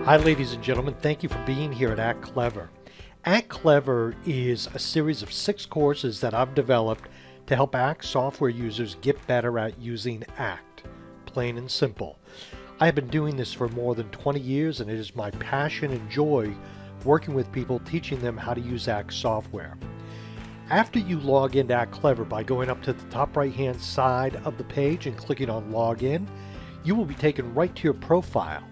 Hi, ladies and gentlemen. Thank you for being here at Act Clever. Act Clever is a series of 6 courses that I've developed to help Act software users get better at using Act, plain and simple. I have been doing this for more than 20 years, and it is my passion and joy working with people, teaching them how to use Act software. After you log into Act Clever by going up to the top right-hand side of the page and clicking on Login, you will be taken right to your profile.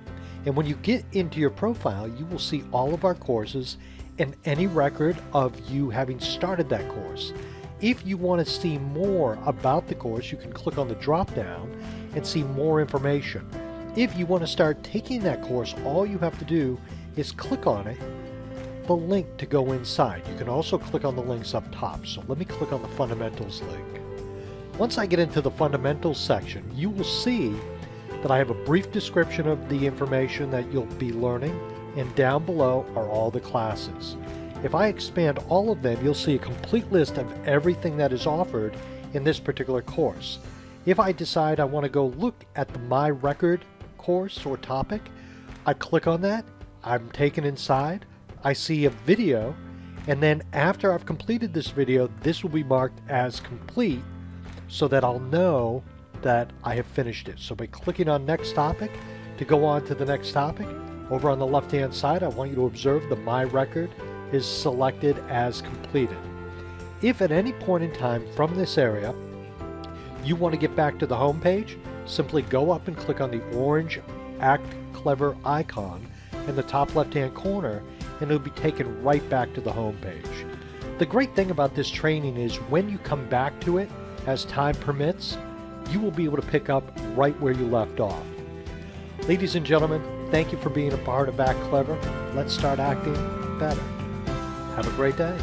And when you get into your profile, you will see all of our courses and any record of you having started that course. If you want to see more about the course, you can click on the drop down and see more information. If you want to start taking that course, all you have to do is click on it, the link to go inside. You can also click on the links up top. So let me click on the Fundamentals link. Once I get into the Fundamentals section, you will see that I have a brief description of the information that you'll be learning, and down below are all the classes. If I expand all of them, you'll see a complete list of everything that is offered in this particular course. If I decide I want to go look at the My Record course or topic, I click on that, I'm taken inside, I see a video, and then after I've completed this video, this will be marked as complete so that I'll know that I have finished it. So by clicking on next topic to go on to the next topic, over on the left hand side, I want you to observe the My Record is selected as completed. If at any point in time from this area you want to get back to the home page, simply go up and click on the orange Act Clever icon in the top left hand corner, and it'll be taken right back to the home page. The great thing about this training is when you come back to it, as time permits, you will be able to pick up right where you left off. Ladies and gentlemen, thank you for being a part of Act Clever. Let's start acting better. Have a great day.